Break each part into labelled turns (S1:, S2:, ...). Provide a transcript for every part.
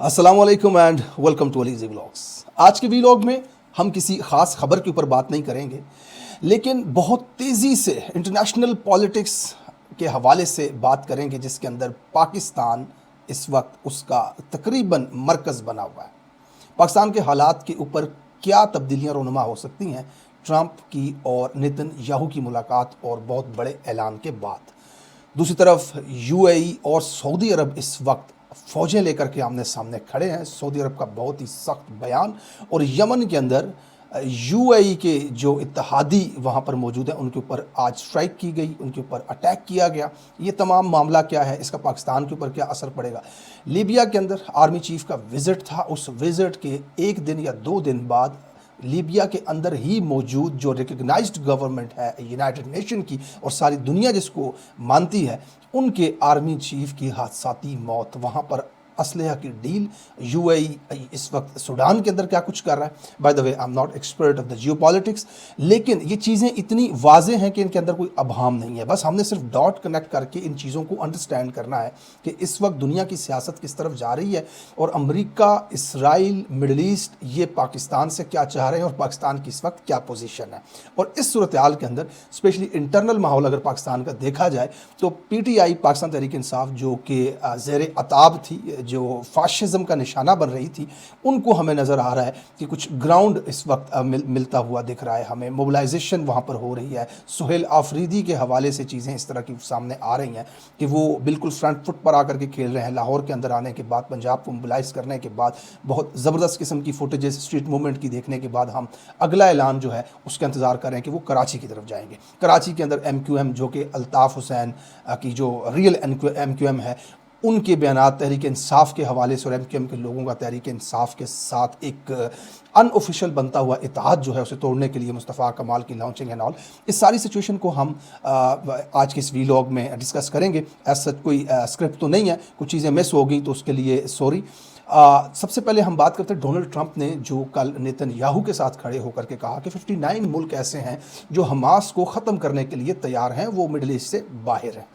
S1: अस्सलाम वालेकुम and welcome to अलीज़ी vlogs. आज के व्लॉग में हम किसी ख़ास खबर के ऊपर बात नहीं करेंगे, लेकिन बहुत तेज़ी से इंटरनेशनल पॉलिटिक्स के हवाले से बात करेंगे, जिसके अंदर पाकिस्तान इस वक्त उसका तकरीबन मरकज़ बना हुआ है। पाकिस्तान के हालात के ऊपर क्या तब्दीलियाँ रोनुमा हो सकती हैं ट्रंप की और नेतन्याहू की मुलाकात और बहुत बड़े ऐलान के बाद। दूसरी तरफ यूएई और सऊदी अरब इस वक्त फ़ौजें लेकर के आमने सामने खड़े हैं। सऊदी अरब का बहुत ही सख्त बयान, और यमन के अंदर यूएई के जो इत्तेहादी वहाँ पर मौजूद हैं उनके ऊपर आज स्ट्राइक की गई, उनके ऊपर अटैक किया गया। ये तमाम मामला क्या है, इसका पाकिस्तान के ऊपर क्या असर पड़ेगा। लीबिया के अंदर आर्मी चीफ का विज़िट था, उस विज़िट के एक दिन या दो दिन बाद लीबिया के अंदर ही मौजूद जो रिकग्नाइज्ड गवर्नमेंट है यूनाइटेड नेशन की और सारी दुनिया जिसको मानती है, उनके आर्मी चीफ की हादसाती मौत। वहाँ पर असलहा की डील, यूएई इस वक्त सूडान के अंदर क्या कुछ कर रहा है। By the way I am not expert of the geopolitics, लेकिन ये चीज़ें इतनी वाजे हैं कि इनके अंदर कोई अभाम नहीं है। बस हमने सिर्फ डॉट कनेक्ट करके इन चीज़ों को अंडरस्टैंड करना है कि इस वक्त दुनिया की सियासत किस तरफ जा रही है, और अमरीका, इसराइल, मिडल ईस्ट ये पाकिस्तान से क्या चाह रहे हैं और पाकिस्तान की इस वक्त क्या पोजीशन है। और इस सूरत हाल के अंदर स्पेशली इंटरनल माहौल अगर पाकिस्तान का देखा जाए तो पीटीआई, पाकिस्तान तहरीक इंसाफ, जो कि ज़ेर अताब थी, जो फाशिज़म का निशाना बन रही थी, उनको हमें नज़र आ रहा है कि कुछ ग्राउंड इस वक्त मिलता हुआ दिख रहा है। हमें मोबिलाइजेशन वहाँ पर हो रही है। सुहेल आफरीदी के हवाले से चीज़ें इस तरह की सामने आ रही हैं कि वो बिल्कुल फ्रंट फुट पर आकर के खेल रहे हैं। लाहौर के अंदर आने के बाद, पंजाब को मोबिलाइज़ करने के बाद, बहुत ज़बरदस्त किस्म की फुटेजेस स्ट्रीट मूवमेंट की देखने के बाद हम अगला ऐलान जो है उसका इंतज़ार कर रहे हैं कि वो कराची की तरफ जाएंगे। कराची के अंदर MQM, जो कि अल्ताफ़ हुसैन की जो रियल MQM है, उनके बयानात तहरीक इंसाफ के हवाले से और MQM के लोगों का तहरीक इंसाफ के साथ एक अनऑफिशियल बनता हुआ इत्तेहाद जो है उसे तोड़ने के लिए मुस्तफ़ा कमाल की लॉन्चिंग एंड ऑल, इस सारी सिचुएशन को हम आज के इस वीलॉग में डिस्कस करेंगे। ऐसा कोई स्क्रिप्ट तो नहीं है, कुछ चीज़ें मिस हो गई तो उसके लिए सॉरी। सबसे पहले हम बात करते हैं डोनाल्ड ट्रंप ने जो कल नेतन्याहू के साथ खड़े होकर के कहा कि 59 मुल्क ऐसे हैं जो हमास को ख़त्म करने के लिए तैयार हैं, वो मिडल ईस्ट से बाहर हैं।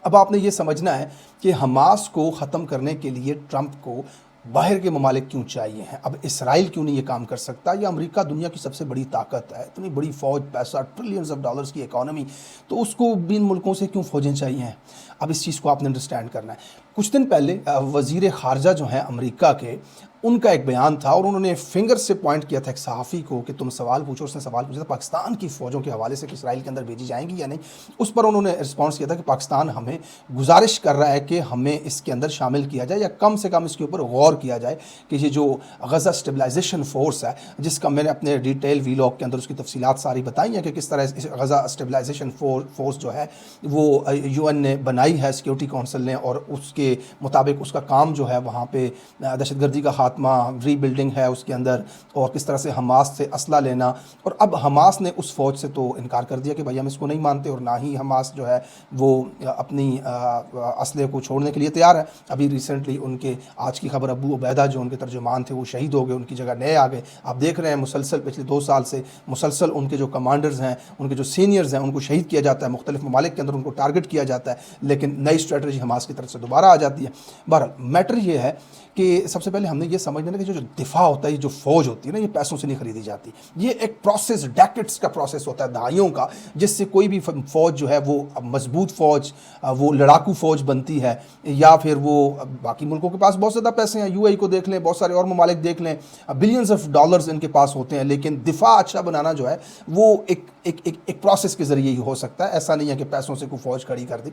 S1: अब आपने ये समझना है कि हमास को ख़त्म करने के लिए ट्रंप को बाहर के ममालिक क्यों चाहिए हैं। अब इसराइल क्यों नहीं ये काम कर सकता, या अमेरिका दुनिया की सबसे बड़ी ताकत है, इतनी बड़ी फ़ौज, पैसा, ट्रिलियंस ऑफ डॉलर्स की इकॉनमी, तो उसको भी इन मुल्कों से क्यों फ़ौजें चाहिए हैं। अब इस चीज़ को आपने अंडरस्टैंड करना है। कुछ दिन पहले वज़ीर ख़ारजा जो हैं अमेरिका के, उनका एक बयान था और उन्होंने फिंगर से पॉइंट किया था एक सहाफ़ी को कि तुम सवाल पूछो। उसने सवाल पूछा था पाकिस्तान की फ़ौजों के हवाले से कि इसराइल के अंदर भेजी जाएंगी या नहीं। उस पर उन्होंने रिस्पॉन्स किया था कि पाकिस्तान हमें गुजारिश कर रहा है कि हमें इसके अंदर शामिल किया जाए, या कम से कम इसके ऊपर गौर किया जाए कि ये जो गज़ा स्टेबलाइजेशन फ़ोर्स है, जिसका मैंने अपने डिटेल वीलॉग के अंदर उसकी तफसीलात सारी बताई हैं कि किस तरह इस गज़ा स्टेबलाइजेशन फ़ोर्स जो है वो UN ने बनाई है, सिक्योरिटी काउंसिल ने, और उसके मुताबिक उसका काम जो है वहाँ पे दहशतगर्दी का खात्मा, रीबिल्डिंग है उसके अंदर, और किस तरह से हमास से असला लेना। और अब हमास ने उस फ़ौज से तो इनकार कर दिया कि भाई हम इसको नहीं मानते, और ना ही हमास जो है वो अपनी असले को छोड़ने के लिए तैयार है। अभी रिसेंटली उनके आज की खबर, अबू उबैदा जो उनके तर्जुमान थे वो शहीद हो गए, उनकी जगह नए आ गए। आप देख रहे हैं मुसलसल पिछले 2 साल से मुसलसल उनके जो कमांडर्स हैं, उनके जो सीनियर्स हैं, उनको शहीद किया जाता है, मुख्तलिफ ममालिक के अंदर उनको टारगेट किया जाता है, लेकिन नई स्ट्रेटजी हमास की तरफ से दोबारा आ जाती है। बहरहाल मैटर ये है कि सबसे पहले हमने ये समझना है कि जो दिफा होता है, जो फ़ौज होती है ना, ये पैसों से नहीं खरीदी जाती। ये एक प्रोसेस, डेकेड्स का प्रोसेस होता है, दहाइयों का, जिससे कोई भी फ़ौज जो है वो मजबूत फ़ौज, वो लड़ाकू फ़ौज बनती है, या फिर वो बाकी मुल्कों के पास बहुत ज़्यादा पैसे हैं। UAE को देख लें, बहुत सारे और ममालिक देख लें, बिलियंस ऑफ डॉलर्स इनके पास होते हैं, लेकिन दिफा अच्छा बनाना जो है वो एक प्रोसेस के ज़रिए ही हो सकता है। ऐसा नहीं है कि पैसों से कोई फ़ौज खड़ी कर दी।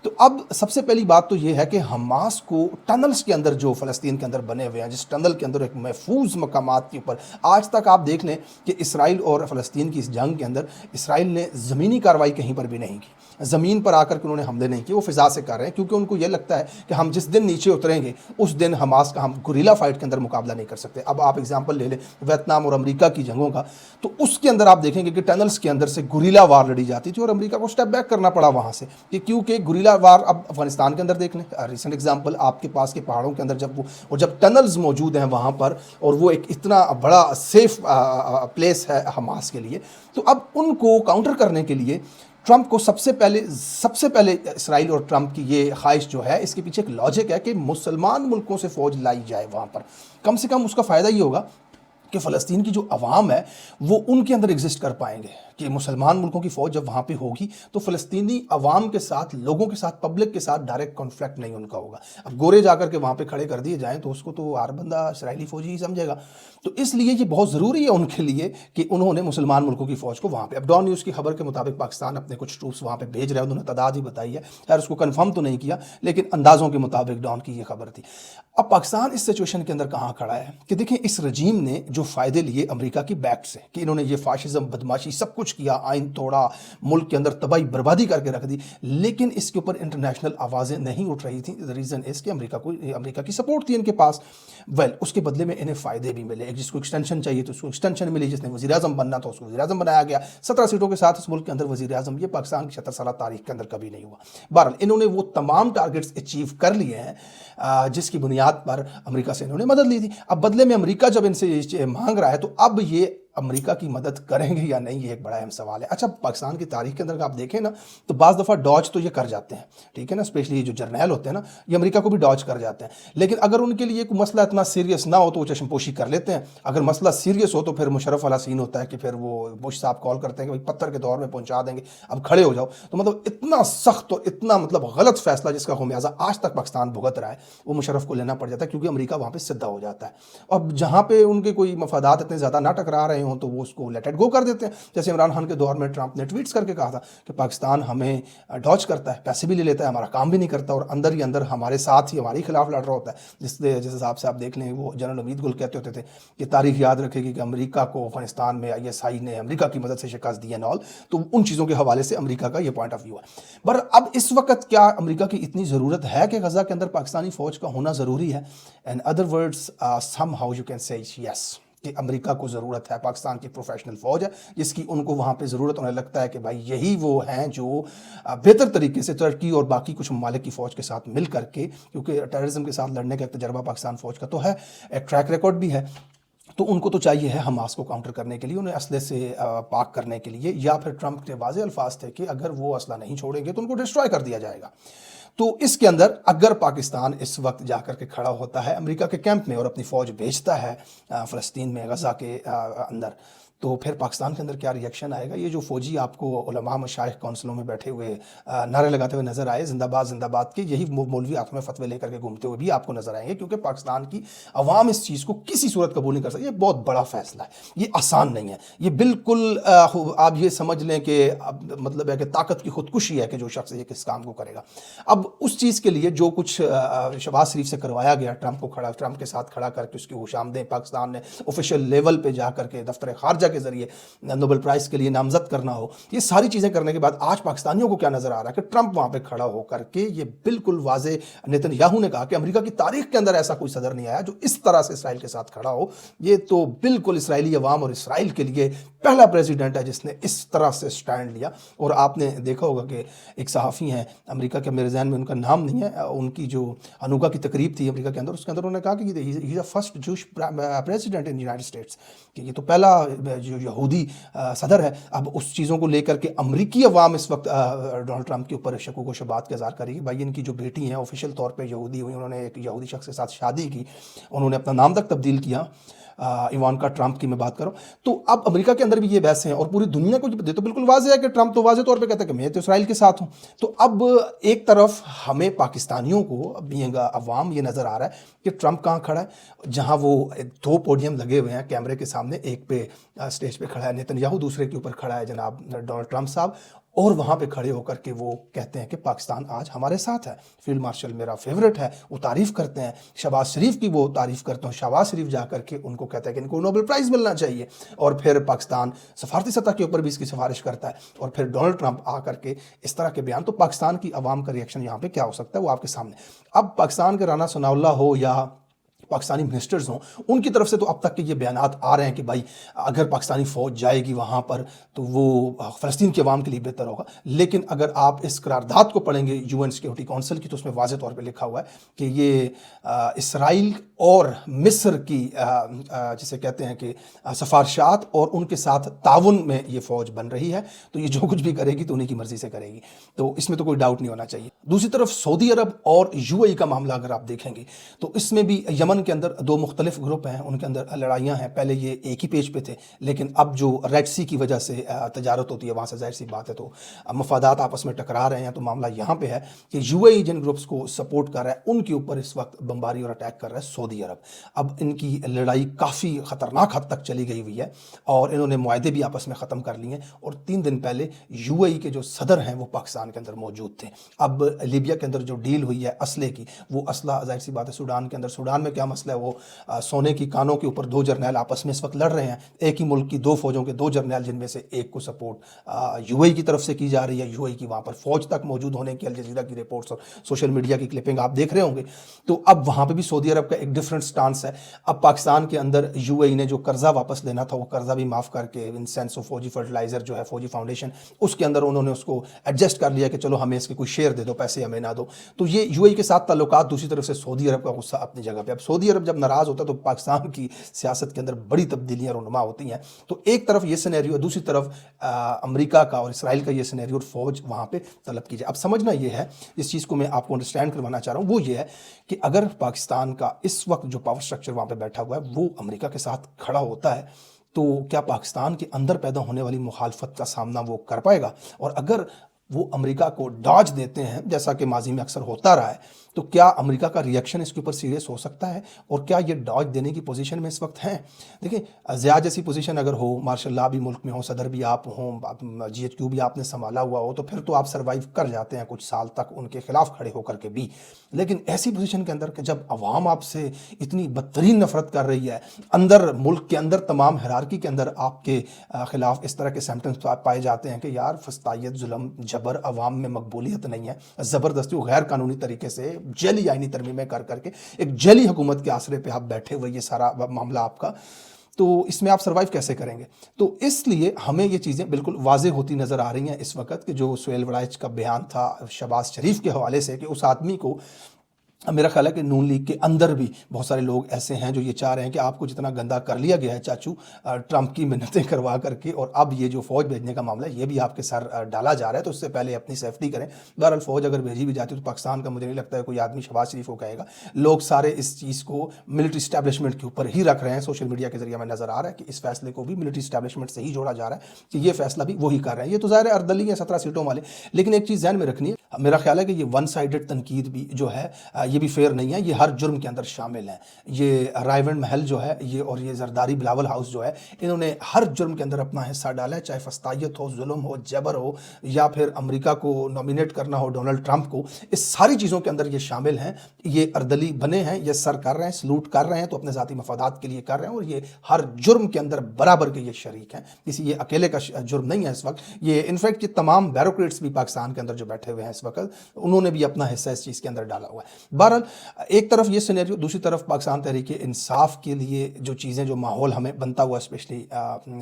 S1: तो अब सबसे पहली बात तो ये है कि हमास को टनल्स के अंदर जो फ़लस्तीन के अंदर बने हुए हैं, जिस टनल के अंदर एक महफूज मकामात के ऊपर, आज तक आप देख लें कि इसराइल और फ़लस्तीन की इस जंग के अंदर इसराइल ने ज़मीनी कार्रवाई कहीं पर भी नहीं की। ज़मीन पर आकर के उन्होंने हमले नहीं किए, वो फ़िज़ा से कर रहे हैं, क्योंकि उनको ये लगता है कि हम जिस दिन नीचे उतरेंगे उस दिन हमास का हम गुरिल्ला फाइट के अंदर मुकाबला नहीं कर सकते। अब आप एग्जांपल ले लें वियतनाम और अमेरिका की जंगों का, तो उसके अंदर आप देखेंगे कि टनल्स के अंदर से गुरिल्ला वार लड़ी जाती थी और अमेरिका को स्टेप बैक करना पड़ा वहाँ से, कि क्योंकि गुरिल्ला वार अब अफगानिस्तान के अंदर देख लें, रिसेंट एग्जाम्पल आपके पास के पहाड़ों के अंदर जब टनल्स मौजूद हैं वहाँ पर, और वो एक इतना बड़ा सेफ प्लेस है हमास के लिए, तो अब उनको काउंटर करने के लिए ٹرمپ کو سب سے پہلے اسرائیل اور ٹرمپ کی یہ خواہش جو ہے، اس کے پیچھے ایک لاجک ہے کہ مسلمان ملکوں سے فوج لائی جائے وہاں پر. کم سے کم اس کا فائدہ یہ ہوگا کہ فلسطین کی جو عوام ہے وہ ان کے اندر ایگزسٹ کر پائیں گے کہ مسلمان ملکوں کی فوج جب وہاں پہ ہوگی تو فلسطینی عوام کے ساتھ، لوگوں کے ساتھ، پبلک کے ساتھ ڈائریکٹ کانفلکٹ نہیں ان کا ہوگا. اب گورے جا کر کے وہاں پہ کھڑے کر دیے جائیں تو اس کو تو ہر بندہ اسرائیلی فوجی ہی سمجھے گا. تو اس لیے یہ بہت ضروری ہے ان کے لیے کہ انہوں نے مسلمان ملکوں کی فوج کو وہاں پہ. اب ڈان نیوز کی خبر کے مطابق پاکستان اپنے کچھ ٹروپس وہاں پہ بھیج رہا ہے، انہوں نے تعداد ہی بتائی ہے، خیر اس کو کنفرم تو نہیں کیا لیکن اندازوں کے مطابق ڈان کی یہ خبر تھی. اب پاکستان اس سچویشن کے اندر کہاں کھڑا ہے کہ دیکھیں اس رجیم نے جو فائدے لیے امریکہ کی بیک سے کہ انہوں نے یہ فاشزم، بدماشی، سب کچھ کیا، آئین توڑا، ملک کے اندر تباہی بربادی کر کے رکھ دی، لیکن اس کے اوپر انٹرنیشنل آوازیں نہیں اٹھ رہی تھیں. ریزن اس کہ امریکہ کی سپورٹ تھی ان کے پاس. اس کے بدلے میں انہیں فائدے بھی ملے. جس کو ایکسٹینشن چاہیے تو اس کو ایکسٹینشن ملی، جس نے وزیر اعظم بننا تھا اس کو وزیر اعظم بنایا گیا. 17 سیٹوں کے ساتھ اس ملک کے اندر وزیر اعظم، یہ پاکستان کی 76 سالہ تاریخ کے اندر کبھی نہیں ہوا. بہرحال انہوں نے وہ تمام ٹارگٹس اچیو کر لیے ہیں جس کی بنیاد پر امریکہ سے انہوں نے مدد لی تھی. اب بدلے میں امریکہ جب ان سے مانگ رہا ہے تو اب یہ امریکہ کی مدد کریں گے یا نہیں، یہ ایک بڑا اہم سوال ہے. اچھا پاکستان کی تاریخ کے اندر آپ دیکھیں نا تو بعض دفعہ ڈاج تو یہ کر جاتے ہیں، ٹھیک ہے نا، اسپیشلی یہ جو جرنیل ہوتے ہیں نا یہ امریکہ کو بھی ڈاج کر جاتے ہیں. لیکن اگر ان کے لیے کوئی مسئلہ اتنا سیریس نہ ہو تو وہ چشم پوشی کر لیتے ہیں. اگر مسئلہ سیریس ہو تو پھر مشرف والا سین ہوتا ہے کہ پھر وہ بش صاحب کال کرتے ہیں کہ بھائی پتھر کے دور میں پہنچا دیں گے، اب کھڑے ہو جاؤ. تو مطلب اتنا سخت اور اتنا غلط فیصلہ جس کا خمیازہ آج تک پاکستان بھگت رہا ہے وہ مشرف کو لینا پڑ جاتا ہے کیونکہ امریکہ وہاں پہ سدھا ہو جاتا ہے. اب جہاں پہ ان کے کوئی مفادات اتنے زیادہ نہ ٹکرا رہے ہوں تو وہ اس کو گو کر دیتے ہیں. جیسے عمران خان کے دور میں ٹرمپ نے ٹویٹس کر کے کہا تھا کہ پاکستان ہمیں ڈاج کرتا ہے، پیسے بھی لے لیتا ہے، ہمارا کام بھی نہیں کرتا اور اندر ہی اندر ہمارے ساتھ ہی ہمارے خلاف لڑ رہا ہوتا ہے. جس حساب سے آپ دیکھ لیں وہ جنرل امید گل کہتے ہوتے تھے کہ تاریخ یاد رکھے گی کہ امریکہ کو افغانستان میں ISI نے امریکہ کی مدد سے شکست دی ہے نال. تو ان چیزوں کے حوالے سے امریکہ کا یہ پوائنٹ آف ویو ہے. پر اب اس وقت کیا امریکہ کی اتنی ضرورت ہے کہ غزہ کے اندر پاکستانی فوج کا ہونا ضروری ہے؟ In other words, somehow you can say yes کہ امریکہ کو ضرورت ہے پاکستان کی پروفیشنل فوج ہے جس کی ان کو وہاں پہ ضرورت. انہیں لگتا ہے کہ بھائی یہی وہ ہیں جو بہتر طریقے سے ترکی اور باقی کچھ ممالک کی فوج کے ساتھ مل کر کے، کیونکہ ٹیررزم کے ساتھ لڑنے کا ایک تجربہ پاکستان فوج کا تو ہے، ایک ٹریک ریکارڈ بھی ہے، تو ان کو تو چاہیے ہے حماس کو کاؤنٹر کرنے کے لیے، انہیں اسلحے سے پاک کرنے کے لیے، یا پھر ٹرمپ کے واضح الفاظ تھے کہ اگر وہ اسلحہ نہیں چھوڑیں گے تو ان کو ڈسٹرائے کر دیا جائے گا. تو اس کے اندر اگر پاکستان اس وقت جا کر کے کھڑا ہوتا ہے امریکہ کے کیمپ میں اور اپنی فوج بھیجتا ہے فلسطین میں، غزہ کے اندر، تو پھر پاکستان کے اندر کیا ری ایکشن آئے گا؟ یہ جو فوجی آپ کو علماء مشائخ کونسلوں میں بیٹھے ہوئے نعرے لگاتے ہوئے نظر آئے زندہ باد کے، یہی مولوی ہاتھ میں فتوے لے کر کے گھومتے ہوئے بھی آپ کو نظر آئیں گے، کیونکہ پاکستان کی عوام اس چیز کو کسی صورت قبول نہیں کر سکتی. یہ بہت بڑا فیصلہ ہے، یہ آسان نہیں ہے، یہ بالکل آپ یہ سمجھ لیں کہ مطلب ہے کہ طاقت کی خودکشی ہے کہ جو شخص یہ کس کام کو کرے گا. اب اس چیز کے لیے جو کچھ شہباز شریف سے کروایا گیا ٹرمپ کے ساتھ کھڑا کر کے اس کی خوشامدیں پاکستان نے آفیشیل لیول پہ جا کر کے دفتر خارجہ کے ذریعے نوبل پرائز کے لیے نامزد کرنا ہو، یہ ساری چیزیں کرنے کے بعد آج پاکستانیوں کو کیا نظر آ رہا ہے کہ ٹرمپ وہاں پہ کھڑا ہو کر کے یہ بالکل واضح نیتن یاہو نے کہا کہ امریکہ کی تاریخ کے اندر ایسا کوئی صدر نہیں آیا جو اس طرح سے اسرائیل کے ساتھ کھڑا ہو. یہ تو بالکل اسرائیلی عوام اور اسرائیل کے لیے پہلا پریزیڈنٹ ہے جس نے اس طرح سے سٹینڈ لیا. اور آپ نے دیکھا ہوگا کہ ایک صحافی ہیں امریکہ کے، میرے ذہن میں ان کا نام نہیں ہے، ان کی جو ہنوکا کی تقریب تھی امریکہ کے اندر، اس کے اندر انہوں نے کہا کہ ہی از اے فرسٹ جوش پریزیڈنٹ ان یونائٹڈ اسٹیٹس، کہ یہ تو پہلا جو یہودی صدر ہے. اب اس چیزوں کو لے کر کے امریکی عوام اس وقت ڈونلڈ ٹرمپ کے اوپر شکوک و شبہات کا اظہار کر رہی ہے. بھائی ان کی جو بیٹی ہیں آفیشیل طور پہ یہودی ہوئی، انہوں نے ایک یہودی شخص کے ساتھ شادی کی، انہوں نے اپنا نام تک تبدیل کیا، ایوانکا ٹرمپ کی میں بات کروں. تو اب امریکہ کے اندر بھی یہ بحث ہیں اور پوری دنیا کو یہ تو بالکل واضح ہے کہ ٹرمپ تو واضح طور پہ کہتا ہے کہ میں تو اسرائیل کے ساتھ ہوں. تو اب ایک طرف ہمیں پاکستانیوں کو بینگ عوام یہ نظر آ رہا ہے کہ ٹرمپ کہاں کھڑا ہے، جہاں وہ 2 پوڈیم لگے ہوئے ہیں کیمرے کے سامنے، ایک پہ اسٹیج پہ کھڑا ہے نیتن یاہو، دوسرے کے اوپر کھڑا ہے جناب ڈونلڈ ٹرمپ صاحب، اور وہاں پہ کھڑے ہو کر کے وہ کہتے ہیں کہ پاکستان آج ہمارے ساتھ ہے. فیلڈ مارشل میرا فیوریٹ ہے، وہ تعریف کرتے ہیں، شہباز شریف کی وہ تعریف کرتے ہیں، شہباز شریف جا کر کے ان کو کہتا ہے کہ ان کو نوبل پرائز ملنا چاہیے، اور پھر پاکستان سفارتی سطح کے اوپر بھی اس کی سفارش کرتا ہے، اور پھر ڈونلڈ ٹرمپ آ کر کے اس طرح کے بیان. تو پاکستان کی عوام کا ریئیکشن یہاں پہ کیا ہو سکتا ہے وہ آپ کے سامنے. اب پاکستان کے رانا ثناء اللہ ہو یا पाकिस्तानी मिनिस्टर्स हों, उनकी तरफ से तो अब तक के ये बयानात आ रहे हैं कि भाई अगर पाकिस्तानी फ़ौज जाएगी वहाँ पर तो वो फ़लस्तीन के अवाम के लिए बेहतर होगा। लेकिन अगर आप इस करारदाद को पढ़ेंगे यूएन सिक्योरिटी काउंसिल की, तो उसमें वाज़ेह तौर पे लिखा हुआ है कि ये इसराइल और मिस्र की जिसे कहते हैं कि सफारशात और उनके साथ ताउन में ये फ़ौज बन रही है, तो ये जो कुछ भी करेगी तो उन्हीं की मर्ज़ी से करेगी, तो इसमें तो कोई डाउट नहीं होना चाहिए। दूसरी तरफ सऊदी अरब और यूएई का मामला अगर आप देखेंगे तो इसमें भी यमन के अंदर दो मुख्तलिफ ग्रुप हैं, उनके अंदर लड़ाइयाँ हैं। पहले ये एक ही पेज पे थे, लेकिन अब जो रेड सी की वजह से तजारत होती है वहाँ से जाहिर सी बात है तो मफादात आपस में टकरा रहे हैं। तो मामला यहाँ पे है कि यूएई जिन ग्रुप्स को सपोर्ट कर रहा है उनके ऊपर इस वक्त बमबारी और अटैक कर रहा है सऊदी अरब। अब इनकी लड़ाई काफ़ी ख़तरनाक हद तक चली गई हुई है और इन्होंने मुआहदे भी आपस में ख़त्म कर लिए हैं। और 3 दिन पहले यूएई के जो सदर हैं वो पाकिस्तान के अंदर मौजूद थे। अब लीबिया के अंदर जो डील हुई है असले की, वो असला जाहिर सी बात है सूडान के अंदर, सूडान में क्या मसला है, वो सोने की कानों के ऊपर 2 जर्नैल आपस में इस वक्त लड़ रहे हैं। एक ही मुल्क की 2 फ़ौजों के 2 जर्नैल, जिनमें से एक को सपोर्ट यूएई की तरफ से की जा रही है। यूएई की वहाँ पर फ़ौज तक मौजूद होने की अल जज़ीरा की रिपोर्ट्स और सोशल मीडिया की क्लिपिंग आप देख रहे होंगे। तो अब वहाँ पर भी सऊदी अरब का एक डिफरेंट स्टांस है। अब पाकिस्तान के अंदर यूएई ने जो कर्जा वापस लेना था वो कर्जा भी माफ़ करके इन सेंस ऑफ फौजी फर्टिलाइज़र जो है फौजी फाउंडेशन, उसके अंदर उन्होंने उसको एडजस्ट कर लिया कि चलो हमें इसके कोई शेयर दे दो, पैसे हमें ना दो। तो ये यूएई के साथ ताल्लुकात। दूसरी तरफ से सऊदी अरब का गुस्सा अपनी जगह पे। अब सऊदी अरब जब नाराज़ होता है तो पाकिस्तान की सियासत के अंदर बड़ी तब्दीलियाँ रुनुमा होती हैं। तो एक तरफ ये सिनेरियो है, दूसरी तरफ अमेरिका का और इसराइल का ये सिनेरियो और फ़ौज वहाँ पे तलब की जाए। अब समझना ये है, इस चीज़ को मैं आपको अंडरस्टैंड करवाना चाह रहा हूँ, वो ये है कि अगर पाकिस्तान का इस वक्त जो पावर स्ट्रक्चर वहाँ पर बैठा हुआ है वो अमेरिका के साथ खड़ा होता है तो क्या पाकिस्तान के अंदर पैदा होने वाली मुखालफत का सामना वो कर पाएगा? और अगर वो अमेरिका को डॉज देते हैं, जैसा कि माजी में अक्सर होता रहा है, तो क्या अमेरिका का रिएक्शन इसके ऊपर सीरियस हो सकता है? और क्या ये डॉज देने की पोजीशन में इस वक्त हैं? देखिए, ज़िया जैसी पोजीशन अगर हो, मार्शल भी मुल्क में हो, सदर भी आप हों, जीएचक्यू भी आपने संभाला हुआ हो, तो फिर तो आप सर्वाइव कर जाते हैं कुछ साल तक उनके खिलाफ खड़े होकर के भी। लेकिन ऐसी पोजीशन के अंदर कि जब अवाम आपसे इतनी बदतरीन नफरत कर रही है, अंदर मुल्क के अंदर तमाम हिरार्की के अंदर आपके खिलाफ इस तरह के सिम्टम्स पाए जाते हैं कि यार फस्तायत, जुल्म, जबर अवाम में मकबूलियत नहीं है, ज़बरदस्ती गैर कानूनी तरीके से जली आईनी तरमीमें कर करके एक जली हुकूमत के आसरे पे आप बैठे हुए, ये सारा मामला आपका, तो इसमें आप सर्वाइव कैसे करेंगे? तो इसलिए हमें ये चीज़ें बिल्कुल वाज़ेह होती नज़र आ रही हैं इस वक्त कि जो सुहेल वड़ाइच का बयान था शहबाज शरीफ के हवाले से कि उस आदमी को, मेरा ख्याल है कि नून लीग के अंदर भी बहुत सारे लोग ऐसे हैं जो ये चाह रहे हैं कि आपको जितना गंदा कर लिया गया है चाचू ट्रंप की मिन्नतें करवा करके, और अब ये जो फ़ौज भेजने का मामला है ये भी आपके सर डाला जा रहा है, तो उससे पहले अपनी सेफ्टी करें। बहरहाल फ़ौज अगर भेजी भी जाती है तो पाकिस्तान का मुझे नहीं लगता है कोई आदमी शहबाज शरीफ को कहेगा। लोग सारे इस चीज़ को मिलिट्री इस्टेब्लिशमेंट के ऊपर ही रख रहे हैं। सोशल मीडिया के जरिए हमें नज़र आ रहा है कि इस फैसले को भी मिलिट्री इस्टेब्लिशमेंट से ही जोड़ा जा रहा है कि ये फैसला भी वही कर रहे हैं। ये तो ज़ाहिर है अर्दली है 17 सीटों वाले, लेकिन एक चीज़ ध्यान में रखनी है, मेरा ख्याल है कि ये वन साइडेड तनकीद भी जो है ये भी फेयर नहीं है। ये हर जुर्म के अंदर शामिल हैं। ये रायवेंड महल जो है ये और ये जरदारी बिलावल हाउस जो है, इन्होंने हर जुर्म के अंदर अपना हिस्सा डाला है, चाहे फस्तायत हो, जुल्म हो, जबर हो, या फिर अमेरिका को नॉमिनेट करना हो डोनाल्ड ट्रंप को, इस सारी चीज़ों के अंदर ये शामिल हैं। ये अर्दली बने हैं, ये सर कर रहे हैं, सलूट कर रहे हैं, तो अपने ज़ाती मफादात के लिए कर रहे हैं, और ये हर जुर्म के अंदर बराबर के ये शरीक हैं। किसी ये अकेले का जुर्म नहीं है इस वक्त। ये इनफैक्ट ये तमाम ब्यूरोक्रेट्स भी पाकिस्तान के अंदर जो बैठे हुए हैं इस वक्त, उन्होंने भी अपना हिस्सा इस चीज़ के अंदर डाला हुआ है। बहरहाल एक तरफ ये सिनेरियो, दूसरी तरफ पाकिस्तान तहरीक इंसाफ के लिए जो चीज़ें, जो माहौल हमें बनता हुआ स्पेशली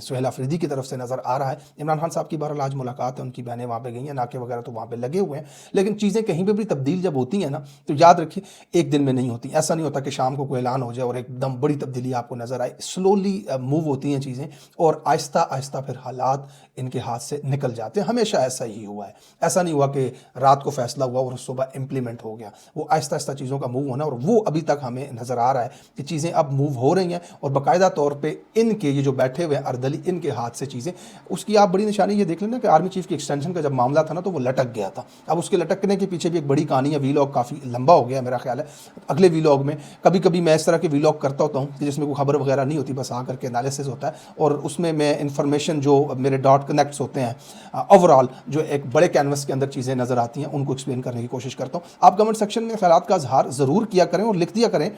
S1: सुहेल अफरीदी की तरफ से नज़र आ रहा है। इमरान खान साहब की बहरहाल आज मुलाकात है, उनकी बहनें वहाँ पे गई हैं, नाके वगैरह तो वहाँ पे लगे हुए हैं, लेकिन चीज़ें कहीं पे भी तब्दील जब होती हैं ना, तो याद रखिए एक दिन में नहीं होती। ऐसा नहीं होता कि शाम को कोई ऐलान हो जाए और एकदम बड़ी तब्दीली आपको नज़र आए। स्लोली मूव होती हैं चीज़ें और आहिस्ता आहिस्ता फिर हालात इनके हाथ से निकल जाते हैं। हमेशा ऐसा ही हुआ है। ऐसा नहीं हुआ कि रात को फैसला हुआ और सुबह इम्प्लीमेंट हो गया। वो आहिस्ता आहिस्ता चीज़ों का मूव होना, और वो अभी तक हमें नज़र आ रहा है कि चीज़ें अब मूव हो रही हैं, और बाकायदा तौर पे इनके ये जो बैठे हुए अर्दली, इनके हाथ से चीज़ें, उसकी आप बड़ी निशानी ये देख लेना कि आर्मी चीफ की एक्सटेंशन का जब मामला था ना, तो वो लटक गया था। अब उसके लटकने के पीछे भी एक बड़ी कहानी है। वीलॉग काफ़ी लंबा हो गया मेरा ख्याल है। अगले वीलॉग में कभी कभी मैं इस तरह के वीलॉग करता होता हूँ कि जिसमें कोई खबर वगैरह नहीं होती, बस आकर के एनालिसिस होता है, और उसमें मैं इन्फॉर्मेशन जो मेरे डॉट कनेक्ट्स होते हैं ओवरऑल जो एक बड़े कैनवस के अंदर चीज़ें नज़र आती हैं, उनको एक्सप्लेन करने की कोशिश करता हूँ। आप कमेंट सेक्शन में ख्यालात का اظہار ضرور کیا کریں اور لکھ دیا کریں.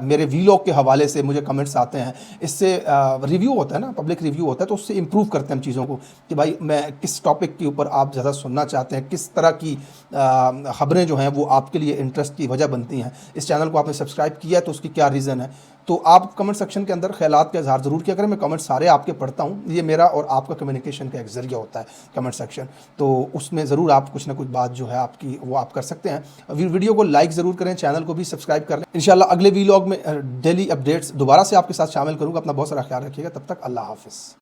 S1: میرے ویلاگ کے حوالے سے مجھے کمنٹس آتے ہیں, اس سے ریویو ہوتا ہے نا, پبلک ریویو ہوتا ہے, تو اس سے امپروو کرتے ہیں ہم چیزوں کو کہ بھائی میں کس ٹاپک کے اوپر آپ زیادہ سننا چاہتے ہیں, کس طرح کی خبریں جو ہیں وہ آپ کے لیے انٹرسٹ کی وجہ بنتی ہیں. اس چینل کو آپ نے سبسکرائب کیا ہے تو اس کی کیا ریزن ہے, تو آپ کمنٹ سیکشن کے اندر خیالات کا اظہار ضرور کیا کریں. میں کمنٹ سارے آپ کے پڑھتا ہوں, یہ میرا اور آپ کا کمیونیکیشن کا ایک ذریعہ ہوتا ہے کمنٹ سیکشن, تو اس میں ضرور آپ کچھ نہ کچھ بات جو ہے آپ کی وہ آپ کر سکتے ہیں. ویڈیو کو لائک ضرور کریں, چینل کو بھی سبسکرائب کر لیں. انشاءاللہ اگلے ویلاگ میں ڈیلی اپڈیٹس دوبارہ سے آپ کے ساتھ شامل کروں گا. اپنا بہت سارا خیال رکھیے گا, تب تک اللہ حافظ.